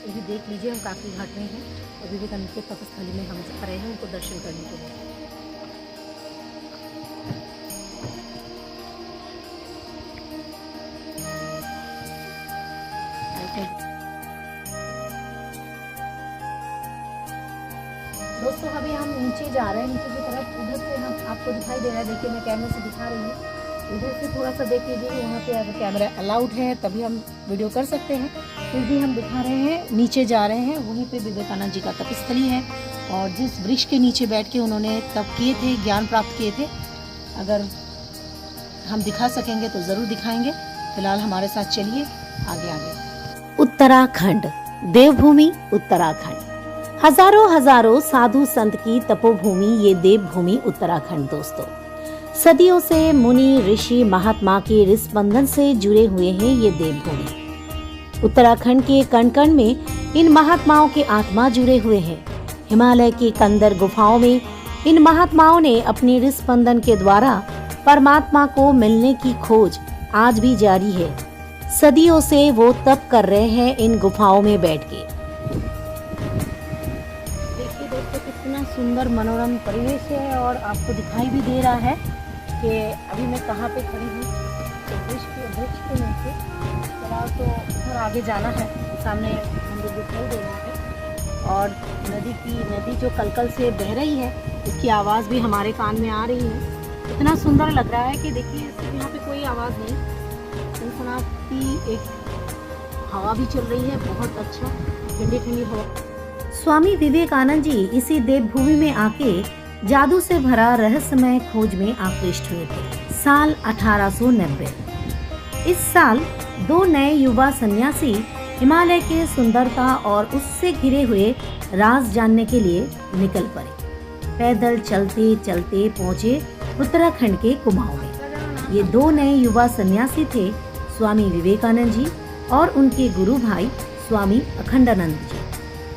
ये भी देख लीजिए, हम काकरी घाट में हैं और विवेकानंद के तपस्थली में हम जा रहे हैं उनको दर्शन करने के लिए। दोस्तों अभी हम नीचे जा रहे हैं, नीचे की तरफ। उधर से हम आपको दिखाई दे रहा है, देखिए मैं कैमरे से दिखा रही हूँ। इधर से थोड़ा सा देख लीजिए, यहाँ पे अगर कैमरा अलाउड है तभी हम वीडियो कर सकते हैं, फिर भी हम दिखा रहे हैं। नीचे जा रहे हैं, वहीं पे विवेकानंद जी का तपस्थली है और जिस वृक्ष के नीचे बैठ के उन्होंने तप किए थे, ज्ञान प्राप्त किए थे, अगर हम दिखा सकेंगे तो ज़रूर दिखाएंगे। फिलहाल हमारे साथ चलिए आगे। उत्तराखंड, देवभूमि उत्तराखंड। हजारों साधु संत की तपोभूमि ये देवभूमि उत्तराखंड दोस्तों। सदियों से मुनि ऋषि महात्मा के रिस्पंदन से जुड़े हुए हैं ये देवभूमि। उत्तराखंड के कण कण में इन महात्माओं के आत्मा जुड़े हुए हैं। हिमालय की कंदर गुफाओं में इन महात्माओं ने अपने रिस्पंदन के द्वारा परमात्मा को मिलने की खोज आज भी जारी है। सदियों से वो तप कर रहे हैं इन गुफाओं में बैठ के। देखिए दोस्तों, कितना सुंदर मनोरम परिवेश है और आपको दिखाई भी दे रहा है कि अभी मैं कहाँ पे खड़ी हूँ। तो वृक्ष के नीचे फिलहाल तो उधर आगे जाना है, सामने मंदिर दिखाई दे रहा है और नदी जो कलकल से बह रही है उसकी आवाज़ भी हमारे कान में आ रही है। इतना सुंदर लग रहा है कि देखिए सिर्फ यहाँ पे कोई आवाज़ नहीं, सनसनाती एक हवा भी चल रही है, बहुत अच्छा ठंडी ठंडी हवा। स्वामी विवेकानंद जी इसी देवभूमि में आके जादू से भरा रहस्यमय खोज में आकृष्ट हुए थे। साल 1890। इस साल 2 नए युवा सन्यासी हिमालय के सुंदरता और उससे घिरे हुए राज जानने के लिए निकल पड़े। पैदल चलते चलते पहुँचे उत्तराखंड के कुमाऊं में। ये 2 नए युवा सन्यासी थे स्वामी विवेकानंद जी और उनके गुरु भाई स्वामी अखंडानंद जी।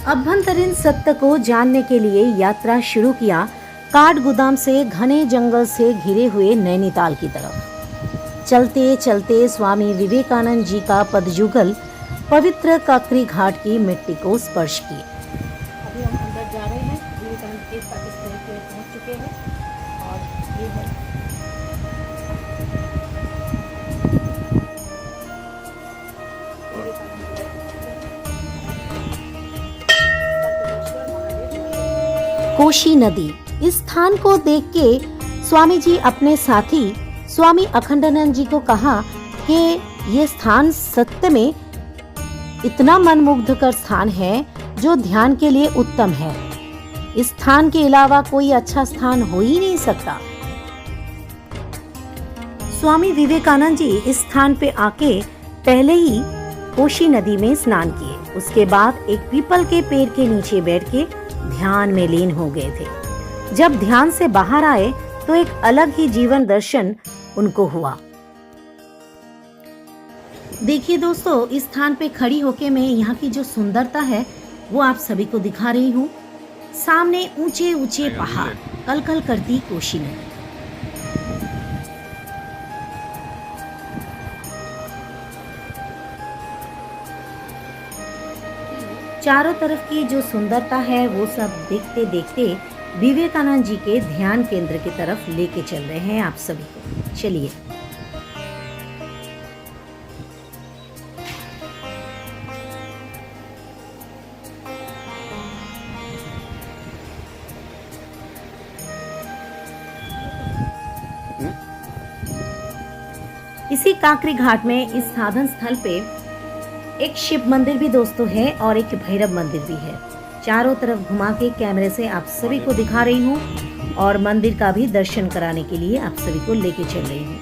अभ्यंतरीण सत्य को जानने के लिए यात्रा शुरू किया काठगोदाम से घने जंगल से घिरे हुए नैनीताल की तरफ। चलते चलते स्वामी विवेकानंद जी का पदयुगल पवित्र काकरी घाट की मिट्टी को स्पर्श किए। अभी हम अंदर जा रहे हैं, विवेकानंद के तपस्थली पे पहुंच चुके हैं और ये है कोशी नदी। इस स्थान को देख के स्वामी जी अपने साथी स्वामी अखंडानंद जी को कहा कि ये स्थान सत्य में इतना मनमुग्धकर स्थान है जो ध्यान के लिए उत्तम है। इस स्थान के अलावा कोई अच्छा स्थान हो ही नहीं सकता। स्वामी विवेकानंद जी इस स्थान पे आके पहले ही कोशी नदी में स्नान किए। उसके बाद एक पीपल के पेड़ के नीचे बैठ के ध्यान में लीन हो गए थे। जब ध्यान से बाहर आए तो एक अलग ही जीवन दर्शन उनको हुआ। देखिए दोस्तों, इस स्थान पे खड़ी होके मैं यहाँ की जो सुंदरता है वो आप सभी को दिखा रही हूँ। सामने ऊंचे ऊंचे पहाड़, कलकल करती कोशी नदी। चारों तरफ की जो सुंदरता है वो सब देखते देखते विवेकानंद जी के ध्यान केंद्र की तरफ लेके चल रहे हैं आप सभी को। चलिए। इसी काकरी घाट में इस साधन स्थल पे एक शिव मंदिर भी दोस्तों है और एक भैरव मंदिर भी है। चारों तरफ घुमा के कैमरे से आप सभी को दिखा रही हूँ और मंदिर का भी दर्शन कराने के लिए आप सभी को लेके चल रही हूँ।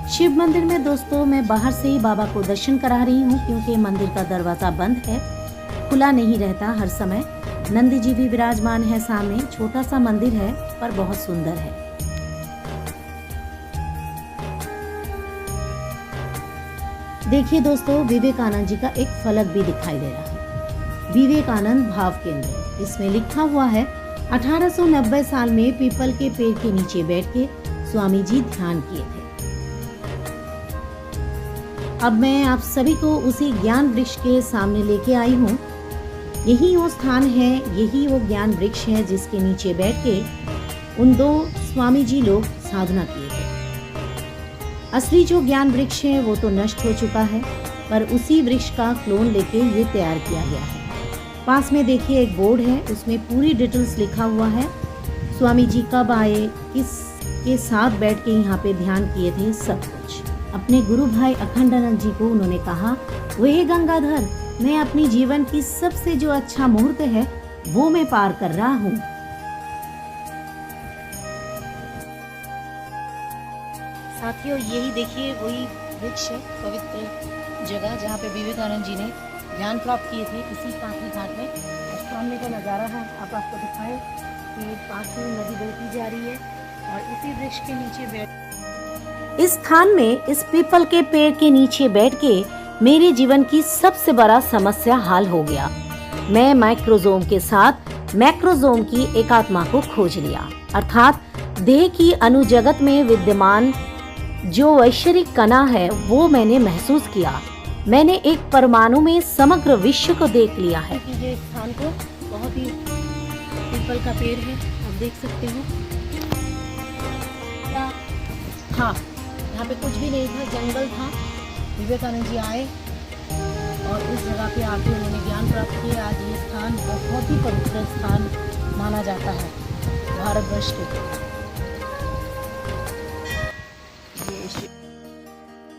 शिव मंदिर में दोस्तों मैं बाहर से ही बाबा को दर्शन करा रही हूँ क्योंकि मंदिर का दरवाजा बंद है, खुला नहीं रहता हर समय। नंदी जी भी विराजमान है सामने। छोटा सा मंदिर है पर बहुत सुंदर है। देखिए दोस्तों, विवेकानंद जी का एक फलक भी दिखाई दे रहा है, विवेकानंद भाव केंद्र। इसमें लिखा हुआ है 1890 साल में पीपल के पेड़ के नीचे बैठ के स्वामी जी ध्यान किए थे। अब मैं आप सभी को उसी ज्ञान वृक्ष के सामने लेके आई हूँ। यही वो स्थान है, यही वो ज्ञान वृक्ष है जिसके नीचे बैठ के उन दो स्वामी जी लोग साधना किए थे। असली जो ज्ञान वृक्ष है वो तो नष्ट हो चुका है, पर उसी वृक्ष का क्लोन लेके ये तैयार किया गया है। पास में देखिए एक बोर्ड है, उसमें पूरी डिटेल्स लिखा हुआ है। स्वामी जी कब आए, किसके साथ बैठ के यहाँ पे ध्यान किए थे, सब कुछ। अपने गुरु भाई अखंडानंद जी को उन्होंने कहा, वे गंगाधर, मैं अपनी जीवन की सबसे जो अच्छा मुहूर्त है वो मैं पार कर रहा हूँ। साथियों, यही देखिए वही वृक्ष है, पवित्र जगह जहाँ पे विवेकानंद जी ने ध्यान प्राप्त किए थे, इसी कांकरी घाट में। और सामने का नज़ारा है, आप आपको दिखाएं कि पास में नदी बहती जा रही है और इसी वृक्ष के नीचे बैठ, इस स्थान में इस पीपल के पेड़ के नीचे बैठ के मेरे जीवन की सबसे बड़ा समस्या हल हो गया। मैं माइक्रोजोम के साथ मैक्रोजोम की एकात्मा को खोज लिया, अर्थात देह की अनुजगत में विद्यमान जो वैश्विक कणा है वो मैंने महसूस किया। मैंने एक परमाणु में समग्र विश्व को देख लिया है। इस स्थान को बहुत ही पीपल का पेड़ है, आप देख सकते हो। हाँ, यहाँ पे कुछ भी नहीं था, जंगल था। विवेकानंद जी आए और इस जगह पे आके उन्होंने ज्ञान प्राप्त किया। आज ये स्थान बहुत ही पवित्र स्थान माना जाता है भारतवर्ष के।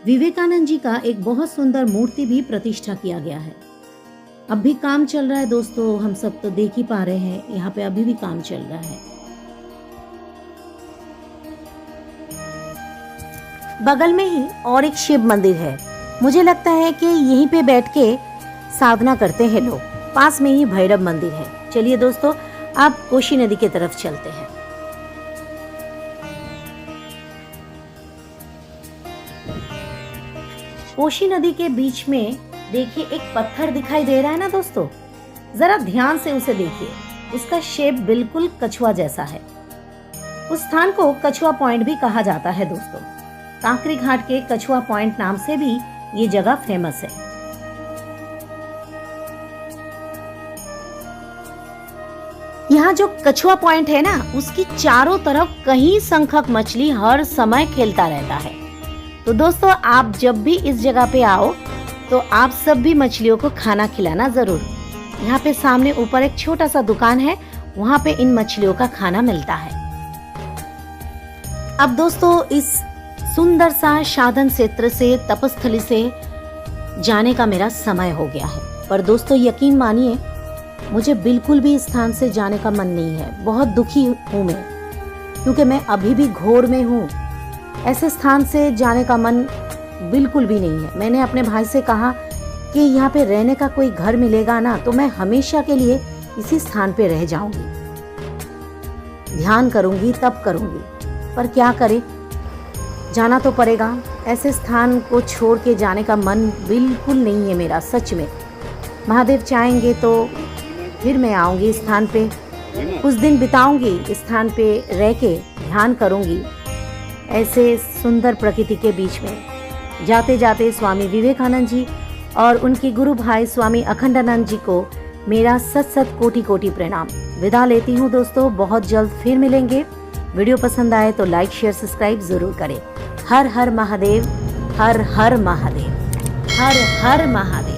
विवेकानंद जी का एक बहुत सुंदर मूर्ति भी प्रतिष्ठा किया गया है। अब भी काम चल रहा है दोस्तों, हम सब तो देख ही पा रहे हैं, यहाँ पे अभी भी काम चल रहा है। बगल में ही और एक शिव मंदिर है। मुझे लगता है कि यहीं पे बैठ के साधना करते हैं लोग। पास में ही भैरव मंदिर है। चलिए दोस्तों, अब कोशी नदी की तरफ चलते हैं। कोशी नदी के बीच में देखिए एक पत्थर दिखाई दे रहा है ना दोस्तों, जरा ध्यान से उसे देखिए। उसका शेप बिल्कुल कछुआ जैसा है। उस स्थान को कछुआ पॉइंट भी कहा जाता है दोस्तों। कांकरी घाट के कछुआ पॉइंट नाम से भी ये जगह फेमस है। यहाँ जो कछुआ पॉइंट है ना, उसकी चारों तरफ कहीं संखक मछली हर समय खेलता रहता है। तो दोस्तों, आप जब भी इस जगह पे आओ तो आप सब भी मछलियों को खाना खिलाना जरूर। यहाँ पे सामने ऊपर एक छोटा सा दुकान है, वहाँ पे इन मछलियों का खाना मिलता है। अब दोस्तों, इस सुंदर सा साधन क्षेत्र से, तपस्थली से जाने का मेरा समय हो गया है। पर दोस्तों यकीन मानिए, मुझे बिल्कुल भी इस स्थान से जाने का मन नहीं है। बहुत दुखी हूँ मैं, क्योंकि मैं अभी भी घोर में हूँ। ऐसे स्थान से जाने का मन बिल्कुल भी नहीं है। मैंने अपने भाई से कहा कि यहाँ पे रहने का कोई घर मिलेगा ना तो मैं हमेशा के लिए इसी स्थान पे रह जाऊंगी, ध्यान करूंगी, तप करूंगी। पर क्या करें, जाना तो पड़ेगा। ऐसे स्थान को छोड़ के जाने का मन बिल्कुल नहीं है मेरा, सच में। महादेव चाहेंगे तो फिर मैं आऊंगी इस स्थान पे, कुछ दिन बिताऊंगी इस स्थान पे रह के, ध्यान करूंगी ऐसे सुंदर प्रकृति के बीच में। जाते जाते स्वामी विवेकानंद जी और उनके गुरु भाई स्वामी अखंडानंद जी को मेरा सत सत कोटि कोटि प्रणाम। विदा लेती हूँ दोस्तों, बहुत जल्द फिर मिलेंगे। वीडियो पसंद आए तो लाइक शेयर सब्सक्राइब जरूर करें। हर हर महादेव, हर हर महादेव, हर हर महादेव।